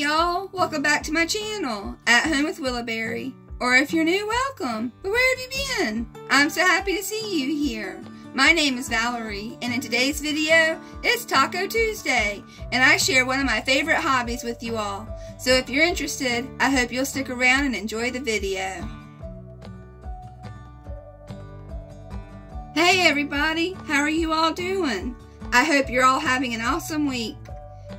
Hey y'all, welcome back to my channel, At Home with Willowberry. Or if you're new, welcome. But where have you been? I'm so happy to see you here. My name is Valerie, and in today's video, it's Taco Tuesday, and I share one of my favorite hobbies with you all. So if you're interested, I hope you'll stick around and enjoy the video. Hey everybody, how are you all doing? I hope you're all having an awesome week.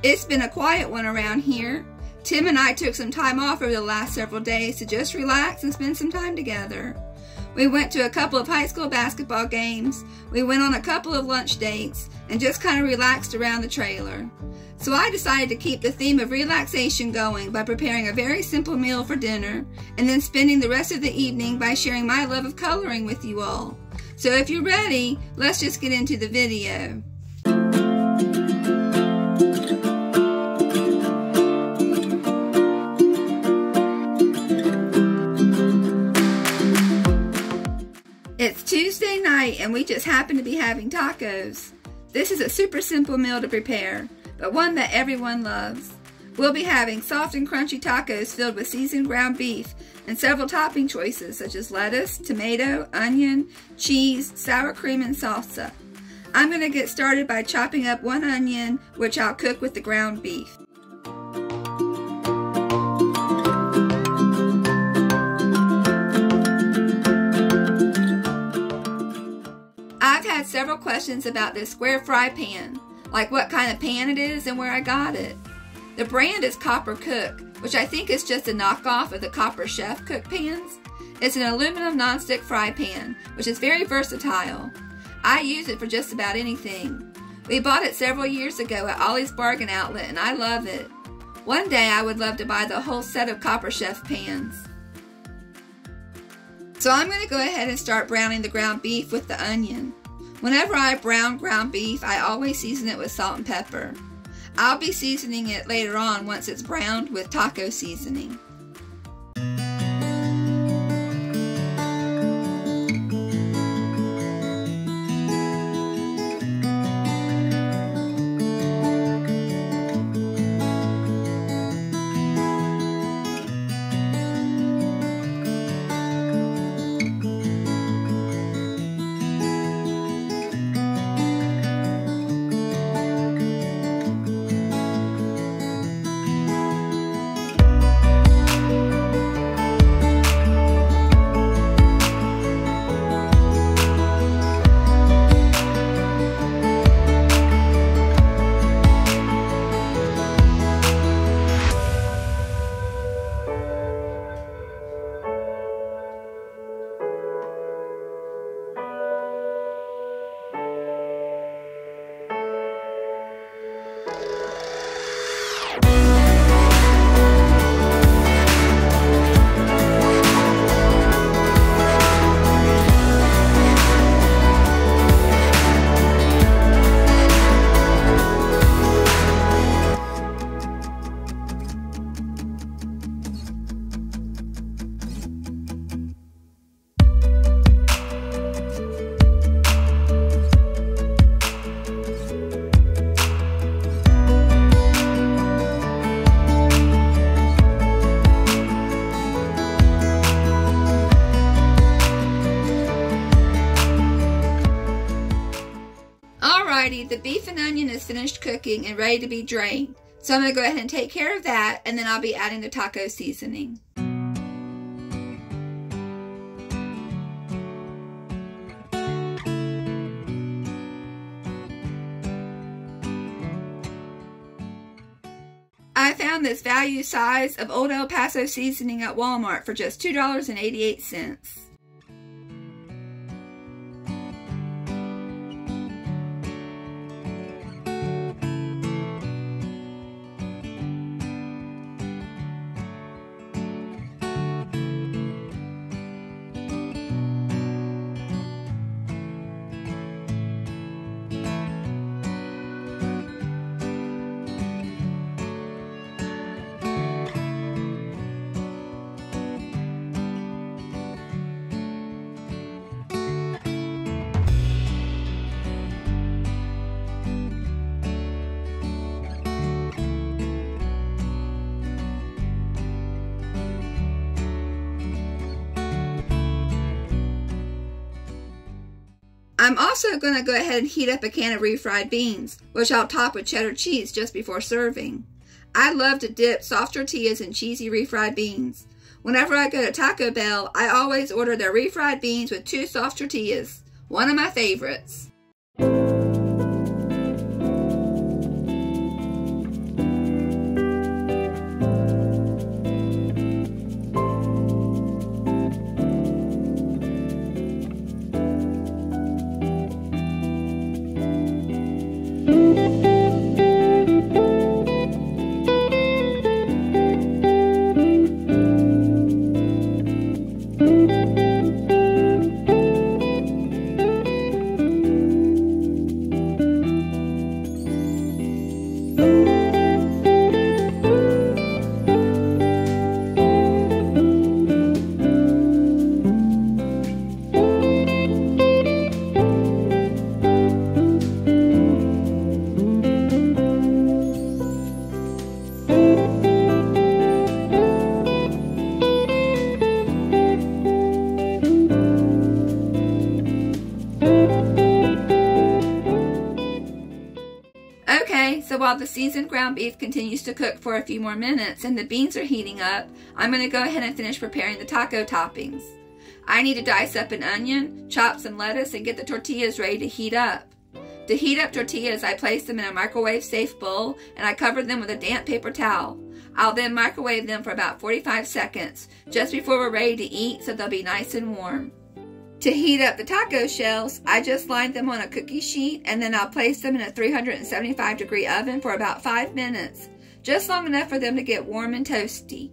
It's been a quiet one around here. Tim and I took some time off over the last several days to just relax and spend some time together. We went to a couple of high school basketball games, we went on a couple of lunch dates, and just kind of relaxed around the trailer. So I decided to keep the theme of relaxation going by preparing a very simple meal for dinner, and then spending the rest of the evening by sharing my love of coloring with you all. So if you're ready, let's just get into the video. It's Tuesday night and we just happen to be having tacos. This is a super simple meal to prepare, but one that everyone loves. We'll be having soft and crunchy tacos filled with seasoned ground beef and several topping choices such as lettuce, tomato, onion, cheese, sour cream, and salsa. I'm going to get started by chopping up one onion, which I'll cook with the ground beef. I've had several questions about this square fry pan, like what kind of pan it is and where I got it. The brand is Copper Cook, which I think is just a knockoff of the Copper Chef cook pans. It's an aluminum nonstick fry pan, which is very versatile. I use it for just about anything. We bought it several years ago at Ollie's Bargain Outlet and I love it. One day I would love to buy the whole set of Copper Chef pans. So I'm going to go ahead and start browning the ground beef with the onion. Whenever I brown ground beef, I always season it with salt and pepper. I'll be seasoning it later on once it's browned with taco seasoning. Alrighty, the beef and onion is finished cooking and ready to be drained. So I'm going to go ahead and take care of that, and then I'll be adding the taco seasoning. I found this value size of Old El Paso seasoning at Walmart for just $2.88. I'm also going to go ahead and heat up a can of refried beans, which I'll top with cheddar cheese just before serving. I love to dip soft tortillas in cheesy refried beans. Whenever I go to Taco Bell, I always order their refried beans with 2 soft tortillas. One of my favorites. So while the seasoned ground beef continues to cook for a few more minutes and the beans are heating up, I'm going to go ahead and finish preparing the taco toppings. I need to dice up an onion, chop some lettuce, and get the tortillas ready to heat up. To heat up tortillas, I place them in a microwave-safe bowl and I cover them with a damp paper towel. I'll then microwave them for about 45 seconds, just before we're ready to eat so they'll be nice and warm. To heat up the taco shells, I just line them on a cookie sheet and then I'll place them in a 375-degree oven for about 5 minutes, just long enough for them to get warm and toasty.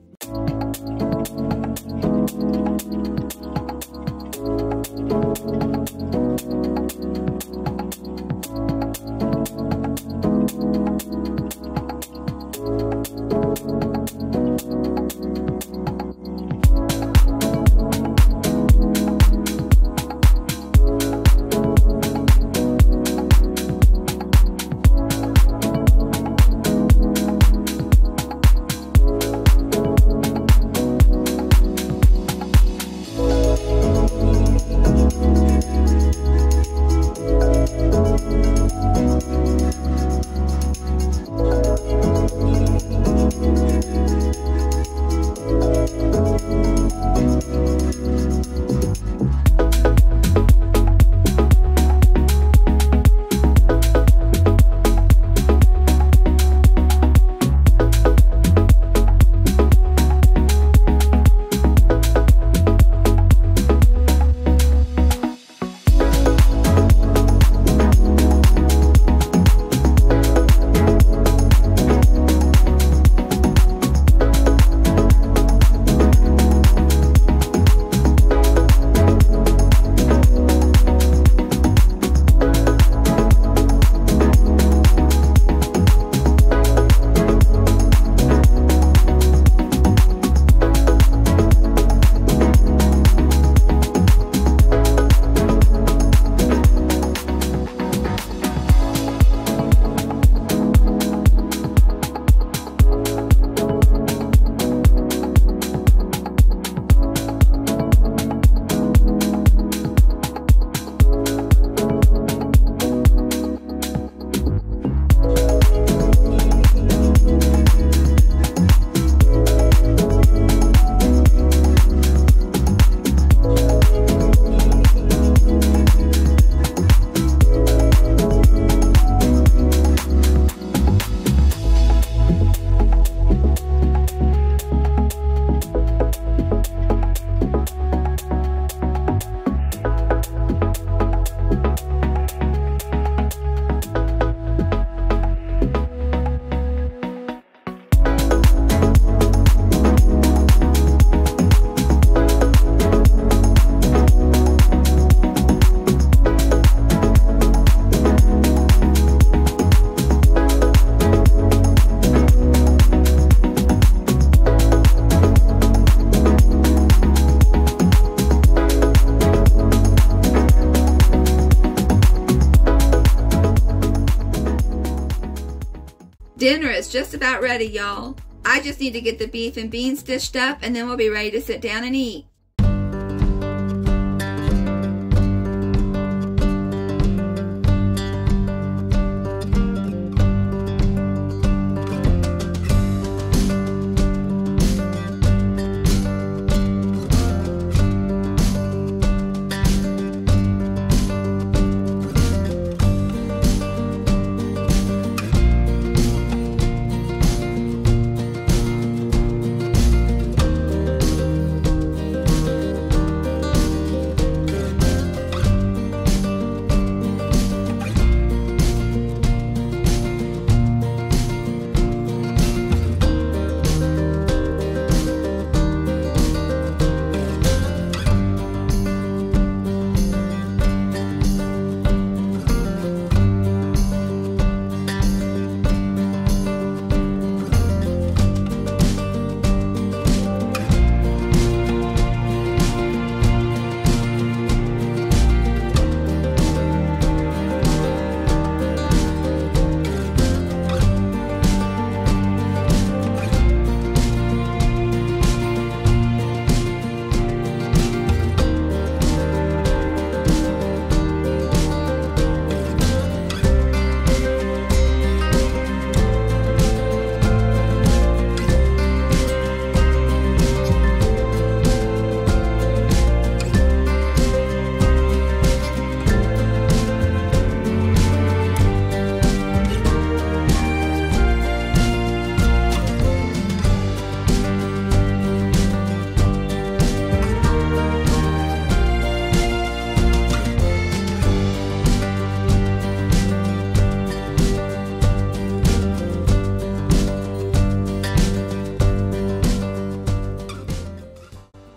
Dinner is just about ready, y'all. I just need to get the beef and beans dished up and then we'll be ready to sit down and eat.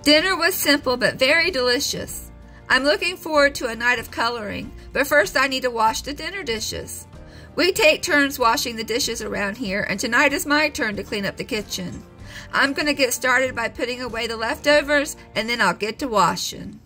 Dinner was simple but very delicious. I'm looking forward to a night of coloring, but first I need to wash the dinner dishes. We take turns washing the dishes around here, and tonight is my turn to clean up the kitchen. I'm going to get started by putting away the leftovers, and then I'll get to washing.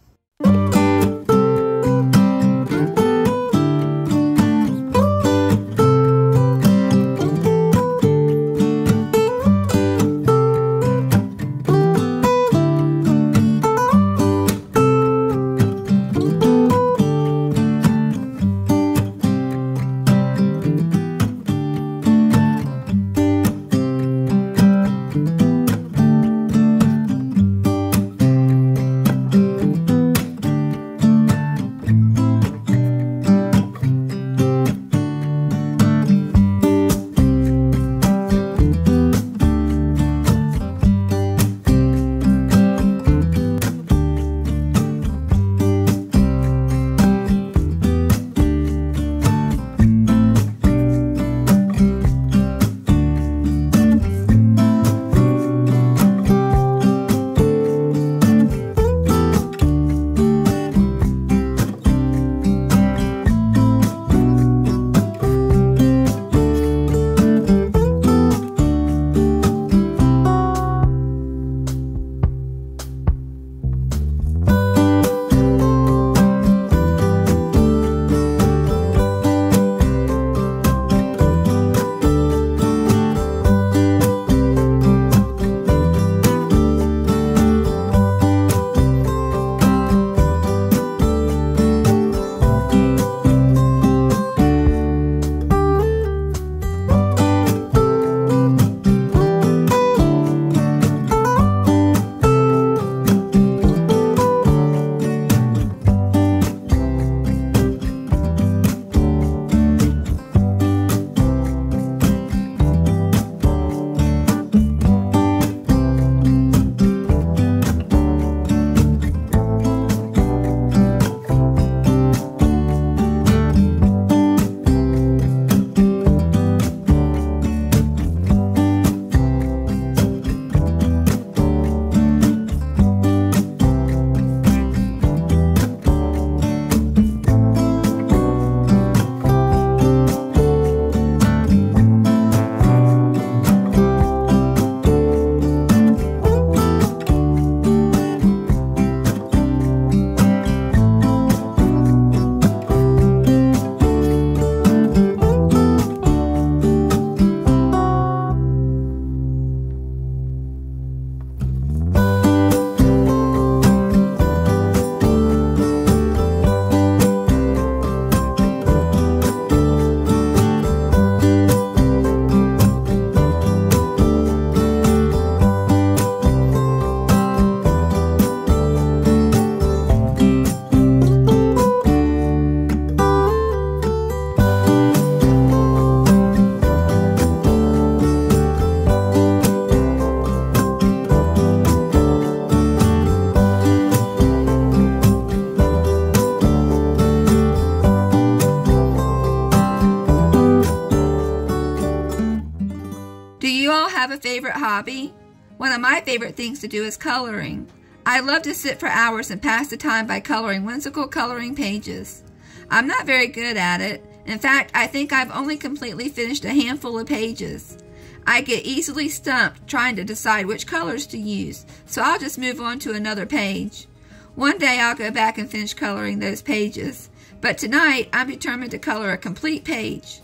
have a favorite hobby? One of my favorite things to do is coloring. I love to sit for hours and pass the time by coloring whimsical coloring pages. I'm not very good at it. In fact, I think I've only completely finished a handful of pages. I get easily stumped trying to decide which colors to use, so I'll just move on to another page. One day I'll go back and finish coloring those pages, but tonight I'm determined to color a complete page.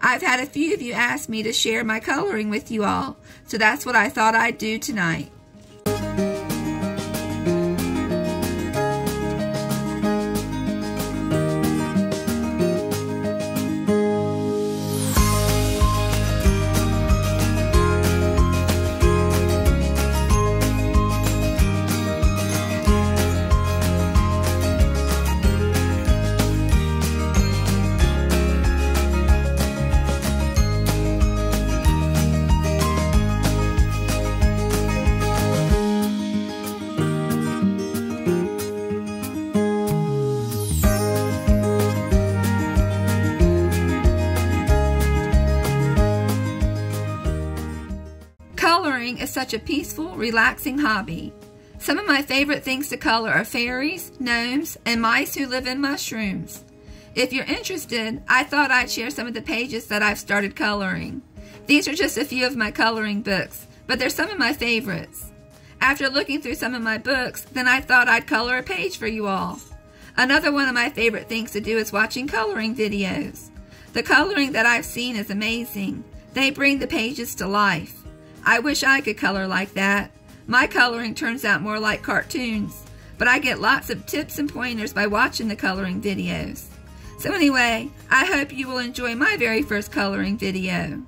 I've had a few of you ask me to share my coloring with you all, so that's what I thought I'd do tonight. Coloring is such a peaceful, relaxing hobby. Some of my favorite things to color are fairies, gnomes, and mice who live in mushrooms. If you're interested, I thought I'd share some of the pages that I've started coloring. These are just a few of my coloring books, but they're some of my favorites. After looking through some of my books, then I thought I'd color a page for you all. Another one of my favorite things to do is watching coloring videos. The coloring that I've seen is amazing. They bring the pages to life. I wish I could color like that. My coloring turns out more like cartoons, but I get lots of tips and pointers by watching the coloring videos. So anyway, I hope you will enjoy my very first coloring video.